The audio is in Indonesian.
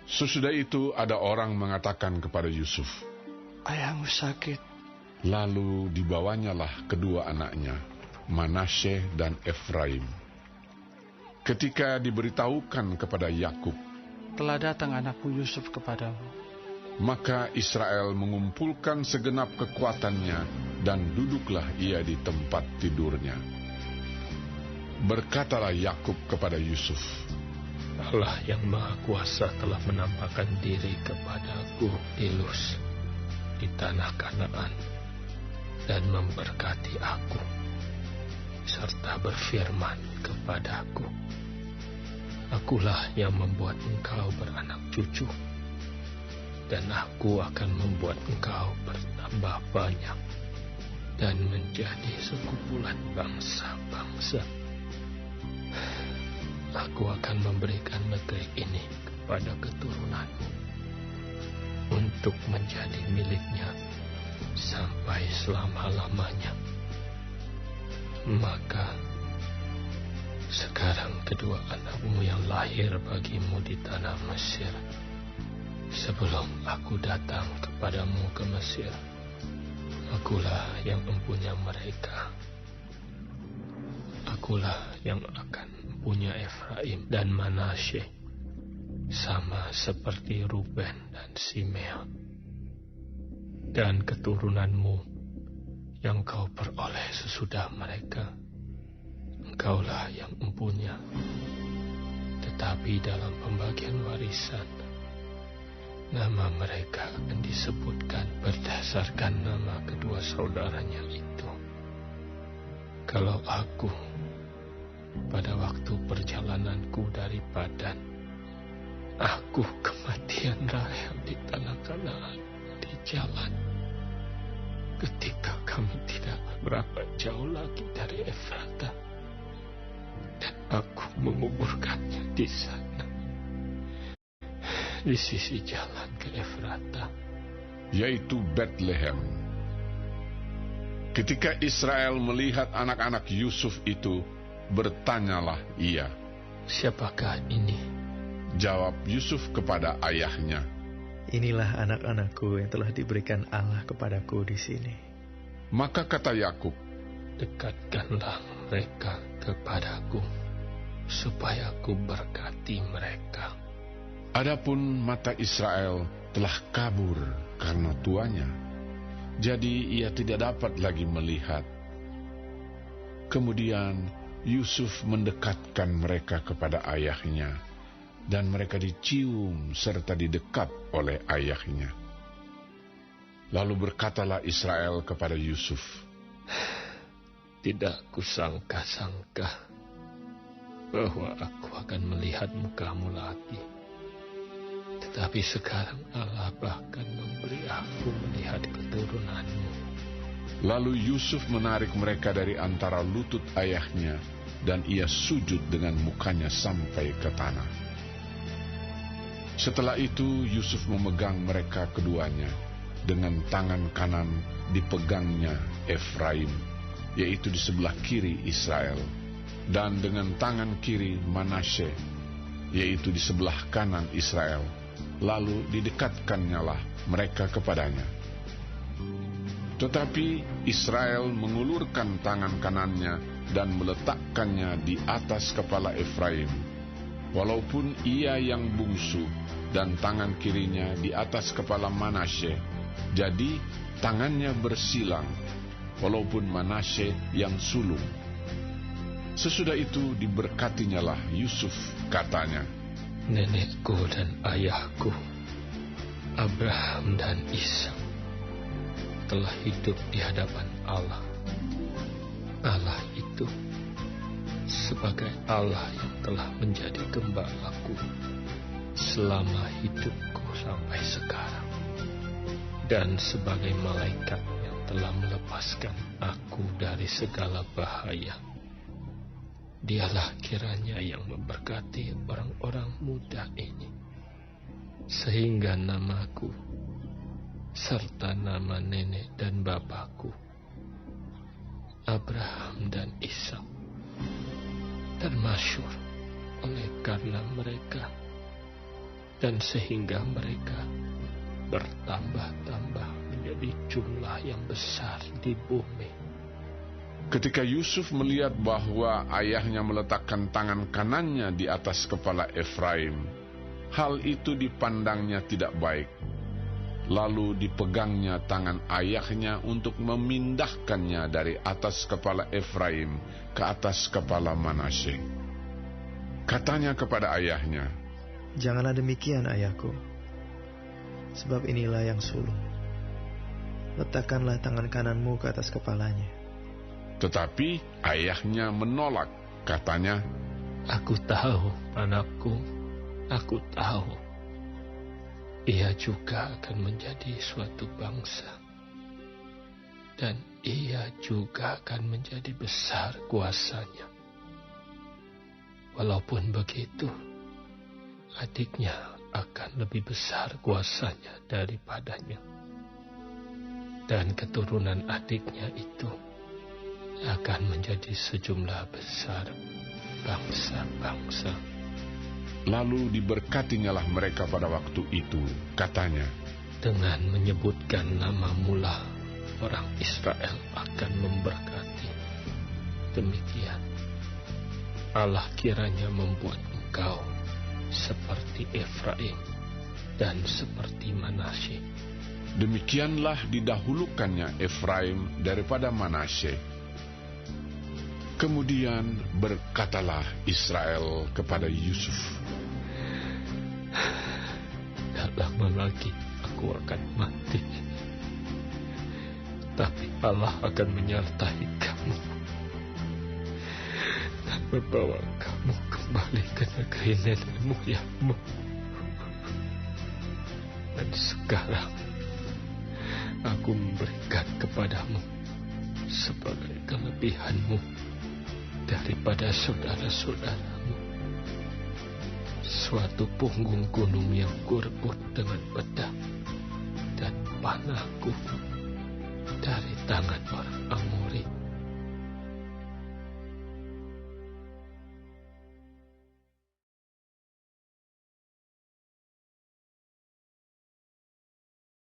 Sesudah itu ada orang mengatakan kepada Yusuf, "Ayahmu sakit." Lalu dibawanyalah kedua anaknya, Manasye dan Efraim. Ketika diberitahukan kepada Yakub, "Telah datang anakku Yusuf kepadamu," maka Israel mengumpulkan segenap kekuatannya dan duduklah ia di tempat tidurnya. Berkatalah Yakub kepada Yusuf, Allah yang Maha Kuasa telah menampakkan diri kepadaku di Luz, di tanah Kanaan, dan memberkati aku, serta berfirman kepadaku, Akulah yang membuat engkau beranak cucu, dan aku akan membuat engkau bertambah banyak, dan menjadi sekumpulan bangsa-bangsa. Aku akan memberikan negeri ini kepada keturunanmu, untuk menjadi miliknya sampai selama-lamanya. Maka sekarang kedua anakmu yang lahir bagimu di tanah Mesir, sebelum aku datang kepadamu ke Mesir, akulah yang mempunyai mereka. Akulah yang akan mempunyai Efraim dan Manasye, sama seperti Ruben dan Simeon. Dan keturunanmu yang kau peroleh sesudah mereka, engkaulah yang mempunyai. Tetapi dalam pembagian warisan, nama mereka akan disebutkan berdasarkan nama kedua saudaranya itu. Kalau aku pada waktu perjalananku dari Padan, aku kematian Rahel di tanah Kanaan di jalan, ketika kami tidak berapa jauh lagi dari Efrata, dan aku menguburkannya di sana, di sisi jalan ke Efrata, yaitu Betlehem. Ketika Israel melihat anak-anak Yusuf itu, bertanyalah ia, "Siapakah ini?" Jawab Yusuf kepada ayahnya, "Inilah anak-anakku yang telah diberikan Allah kepadaku di sini." Maka kata Yakub, "Dekatkanlah mereka kepadaku, supaya aku berkati mereka." Adapun mata Israel telah kabur karena tuanya, jadi ia tidak dapat lagi melihat. Kemudian Yusuf mendekatkan mereka kepada ayahnya, dan mereka dicium serta didekat oleh ayahnya. Lalu berkatalah Israel kepada Yusuf, "Tidak kusangka-sangka bahwa aku akan melihat mukamu lagi. Tetapi sekarang Allah bahkan memberi aku melihat keturunanmu." Lalu Yusuf menarik mereka dari antara lutut ayahnya, dan ia sujud dengan mukanya sampai ke tanah. Setelah itu Yusuf memegang mereka keduanya, dengan tangan kanan dipegangnya Efraim, yaitu di sebelah kiri Israel, dan dengan tangan kiri Manasye, yaitu di sebelah kanan Israel. Lalu didekatkannyalah mereka kepadanya. Tetapi Israel mengulurkan tangan kanannya dan meletakkannya di atas kepala Efraim, walaupun ia yang bungsu, dan tangan kirinya di atas kepala Manasye. Jadi tangannya bersilang, walaupun Manasye yang sulung. Sesudah itu diberkatinyalah Yusuf, katanya, "Nenekku dan ayahku, Abraham dan Ishak, telah hidup di hadapan Allah. Allah itu sebagai Allah yang telah menjadi gembalaku selama hidupku sampai sekarang, dan sebagai malaikat yang telah melepaskan aku dari segala bahaya. Dialah kiranya yang memberkati orang-orang muda ini, sehingga namaku serta nama nenek dan bapakku, Abraham dan Ishak, termasyhur oleh karena mereka, dan sehingga mereka bertambah-tambah menjadi jumlah yang besar di bumi. Ketika Yusuf melihat bahwa ayahnya meletakkan tangan kanannya di atas kepala Efraim, hal itu dipandangnya tidak baik. Lalu dipegangnya tangan ayahnya untuk memindahkannya dari atas kepala Efraim ke atas kepala Manasye. Katanya kepada ayahnya, "Janganlah demikian, ayahku, sebab inilah yang sulung. Letakkanlah tangan kananmu ke atas kepalanya." Tetapi ayahnya menolak. Katanya, "Aku tahu, anakku, aku tahu. Ia juga akan menjadi suatu bangsa, dan ia juga akan menjadi besar kuasanya. Walaupun begitu, adiknya akan lebih besar kuasanya daripadanya. Dan keturunan adiknya itu akan menjadi sejumlah besar bangsa-bangsa." lalu diberkatinyalah mereka pada waktu itu. Katanya, "Dengan menyebutkan namamu lah orang Israel akan memberkati. Demikian Allah kiranya membuat engkau seperti Efraim dan seperti Manasye." Demikianlah didahulukannya Efraim daripada Manasye. Kemudian berkatalah Israel kepada Yusuf, "Tak lama lagi aku akan mati, tapi Allah akan menyertai kamu dan membawa kamu kembali ke negeri nenek moyangmu. Dan sekarang aku memberikan kepadamu sebagai kelebihanmu daripada saudara-saudaramu suatu punggung gunung yang kurebut dengan pedang dan panahku dari tangan orang Amori